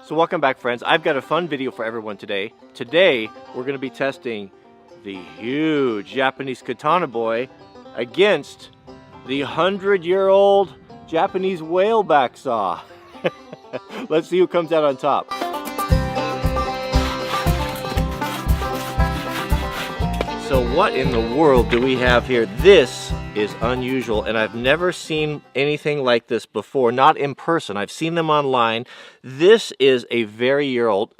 So welcome back, friends. I've got a fun video for everyone today. Today we're going to be testing the huge Japanese Katanaboy against the 100-year-old Japanese whaleback saw. Let's see who comes out on top. So what in the world do we have here? This is unusual, and I've never seen anything like this before, not in person. I've seen them online. This is a very old,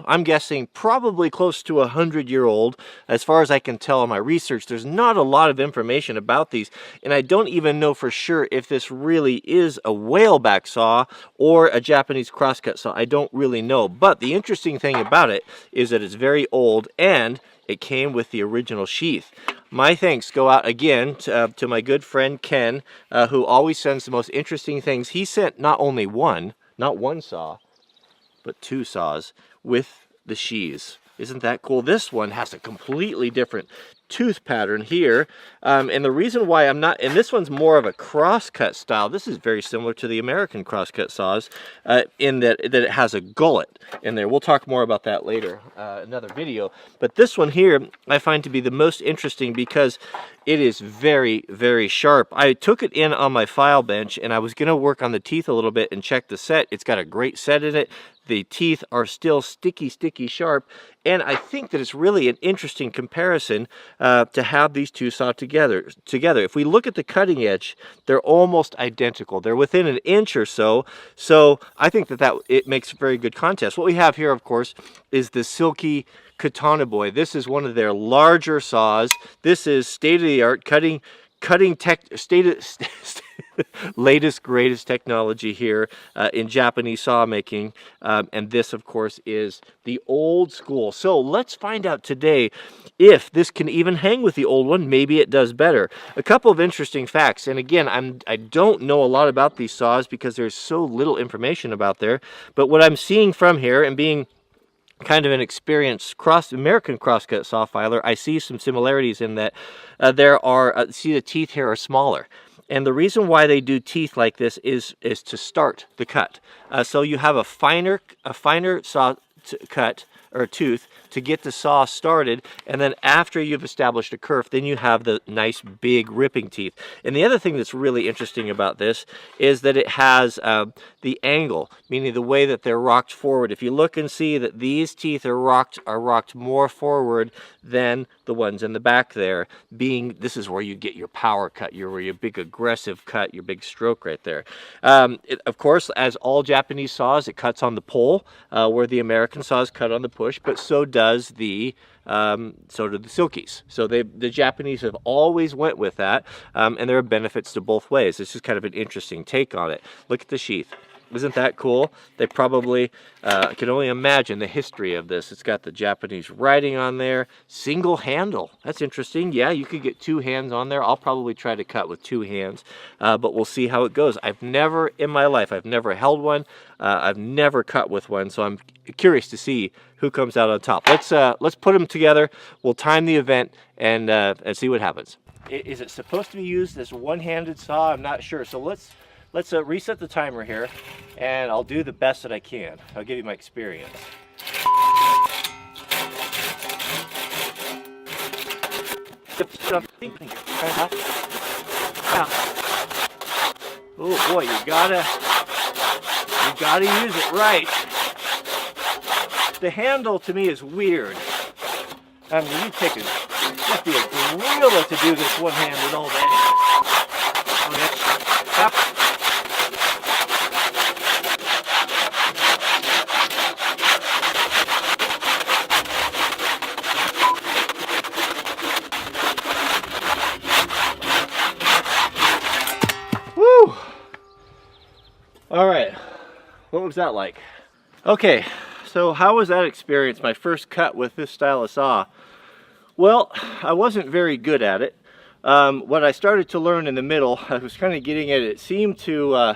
I'm guessing probably close to 100-year-old. As far as I can tell in my research, there's not a lot of information about these, and I don't even know for sure if this really is a whaleback saw or a Japanese crosscut saw. I don't really know, but the interesting thing about it is that it's very old, and it came with the original sheath. My thanks go out again to my good friend Ken, who always sends the most interesting things. He sent not one saw, but 2 saws with the sheaths. Isn't that cool? This one has a completely different tooth pattern here, and the reason why I'm not, and this one's more of a crosscut style. This is very similar to the American crosscut saws in that it has a gullet in there. We'll talk more about that later, another video. But this one here I find to be the most interesting because it is very sharp. I took it in on my file bench and I was going to work on the teeth a little bit and check the set. It's got a great set in it. The teeth are still sticky sharp, and I think that it's really an interesting comparison to have these two saws together. If we look at the cutting edge, they're almost identical. They're within an inch or so, so I think that it makes a very good contrast. What we have here, of course, is the Silky Katanaboy. This is one of their larger saws. This is state-of-the-art latest greatest technology here in Japanese saw making, and this of course is the old school. So let's find out today if this can even hang with the old one. Maybe it does better. A couple of interesting facts, and again, I don't know a lot about these saws because there's so little information about there, but what I'm seeing from here, and being kind of an experienced American crosscut saw filer, I see some similarities in that there are, see the teeth here are smaller. And the reason why they do teeth like this is to start the cut. So you have a finer saw cut or tooth to get the saw started, and then after you've established a kerf, then you have the nice big ripping teeth. And the other thing that's really interesting about this is that it has the angle, meaning the way that they're rocked forward. If you look and see that these teeth are rocked more forward than the ones in the back there, being this is where you get your power cut, your big aggressive cut, your big stroke right there. Of course, as all Japanese saws, it cuts on the pole, where the American saws cut on the push, but so do the Silkies. So the Japanese have always went with that, and there are benefits to both ways. This is kind of an interesting take on it. Look at the sheath. Isn't that cool? They probably can only imagine the history of this. It's got the Japanese writing on there. Single handle. That's interesting. Yeah, you could get 2 hands on there. I'll probably try to cut with 2 hands, but we'll see how it goes. I've never in my life, I've never held one. I've never cut with one, so I'm curious to see who comes out on top. Let's put them together. We'll time the event and see what happens. Is it supposed to be used as one-handed saw? I'm not sure. So let's reset the timer here, and I'll do the best that I can. I'll give you my experience. Oh boy, you gotta use it right. The handle to me is weird. I mean, you must be a gorilla to do this one-handed all day. Okay. Woo! All right, what was that like? Okay, so how was that experience, my first cut with this style of saw? Well, I wasn't very good at it. What I started to learn in the middle, I was kind of getting at it. It seemed to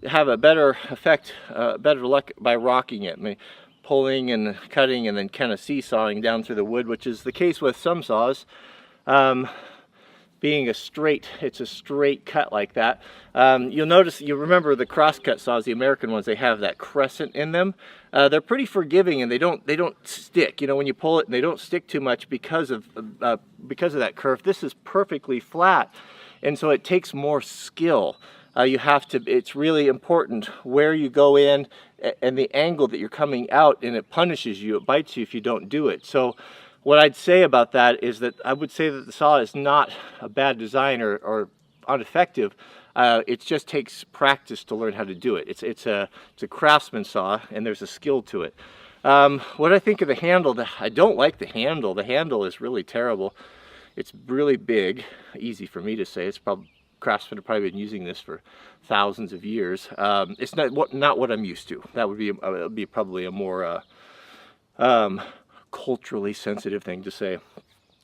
have a better effect, better luck by rocking it. I mean, pulling and cutting and then kind of seesawing down through the wood, which is the case with some saws. being it's a straight cut like that. You'll notice, you remember the crosscut saws, the American ones, they have that crescent in them. They're pretty forgiving, and they don't stick. You know, when you pull it, and they don't stick too much because of that curve. This is perfectly flat, and so it takes more skill. It's really important where you go in and the angle that you're coming out, and it punishes you, it bites you if you don't do it. So what I'd say about that is that I would say that the saw is not a bad design or ineffective. It just takes practice to learn how to do it. It's a craftsman saw, and there's a skill to it. What I think of the handle, I don't like the handle. The handle is really terrible. It's really big, easy for me to say. It's probably, craftsmen have probably been using this for thousands of years. It's not what I'm used to. That would be probably a more culturally sensitive thing to say.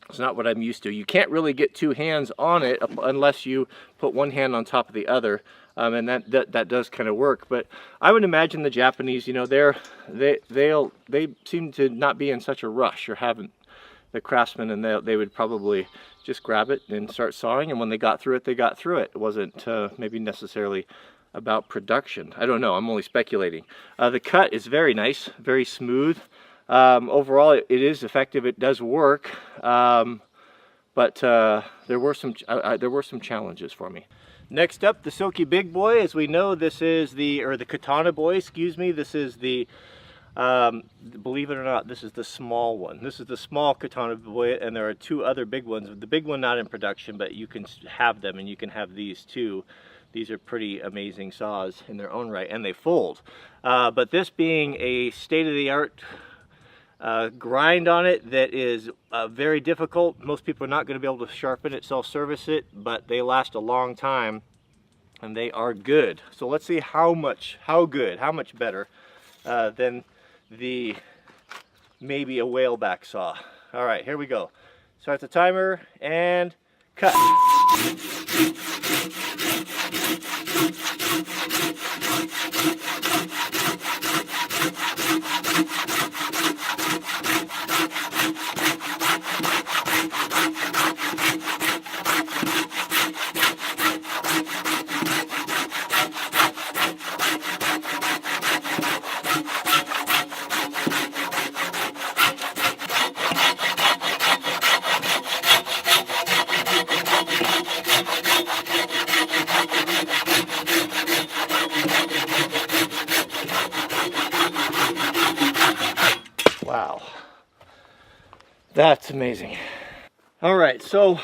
It's not what I'm used to. You can't really get two hands on it unless you put one hand on top of the other, and that does kind of work. But I would imagine the Japanese, you know, they seem to not be in such a rush, or haven't, the craftsmen, and they would probably just grab it and start sawing, and when they got through it, they got through it. It wasn't maybe necessarily about production. I don't know, I'm only speculating. The cut is very nice, very smooth. Overall, it is effective. It does work, but there were some challenges for me. Next up, the Silky Big Boy. As we know, this is the Katanaboy. Excuse me. This is the believe it or not, this is the small one. This is the small Katanaboy, and there are two other big ones. The big one not in production, but you can have them, and you can have these too. These are pretty amazing saws in their own right, and they fold. But this being a state-of-the-art grind on it that is very difficult. Most people are not going to be able to sharpen it, self-service it, but they last a long time, and they are good. So let's see how much better than maybe a whaleback saw. All right, here we go. Start the timer and cut. Wow, that's amazing. All right, so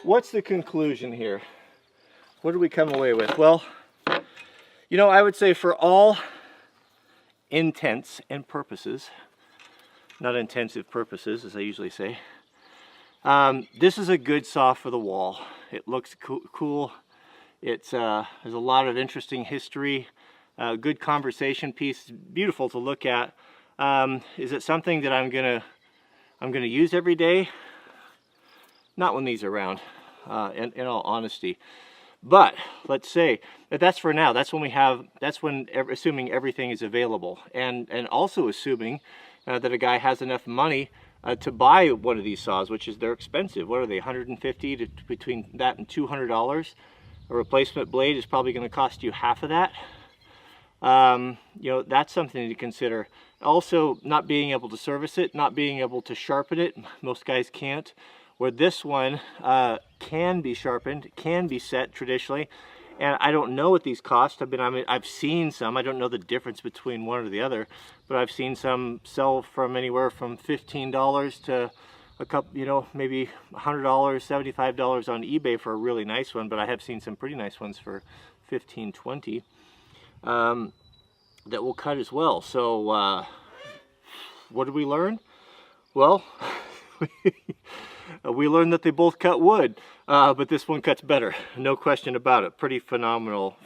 what's the conclusion here? What do we come away with? Well, you know, I would say for all intents and purposes, not intensive purposes, as I usually say, this is a good saw for the wall. It looks cool. It's there's a lot of interesting history, good conversation piece, beautiful to look at. Is it something that I'm gonna use every day? Not when these are around, in all honesty. But let's say that that's for now. That's when assuming everything is available, and also assuming that a guy has enough money to buy one of these saws, which is, they're expensive. What are they, 150 to between that and $200? A replacement blade is probably going to cost you half of that. You know, that's something to consider. Also, not being able to service it, not being able to sharpen it. Most guys can't. Where this one can be sharpened, can be set traditionally. And I don't know what these cost. I've seen some. I don't know the difference between one or the other, but I've seen some sell from anywhere from $15 to a couple, you know, maybe $100, $75 on eBay for a really nice one. But I have seen some pretty nice ones for $15, $20 that will cut as well. So what did we learn? Well, we learned that they both cut wood, but this one cuts better, no question about it. Pretty phenomenal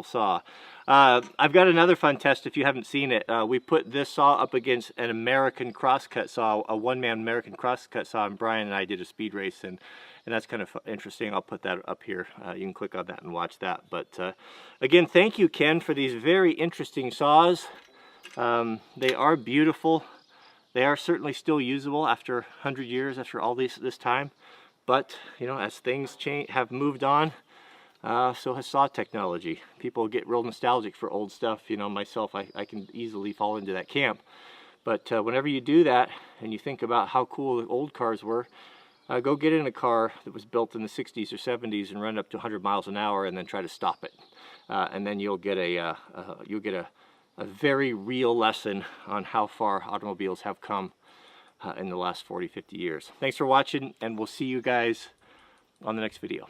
saw. I've got another fun test if you haven't seen it. We put this saw up against an American crosscut saw, a one-man American crosscut saw, and Brian and I did a speed race, and that's kind of interesting. I'll put that up here. You can click on that and watch that. But again, thank you, Ken, for these very interesting saws. They are beautiful. They are certainly still usable after 100 years, after all this time. But you know, as things have moved on, so has saw technology. People get real nostalgic for old stuff. You know, myself, I can easily fall into that camp. But whenever you do that and you think about how cool the old cars were, go get in a car that was built in the 60s or 70s and run up to 100 miles an hour and then try to stop it. And then you'll get a very real lesson on how far automobiles have come in the last 40-50 years. Thanks for watching, and we'll see you guys on the next video.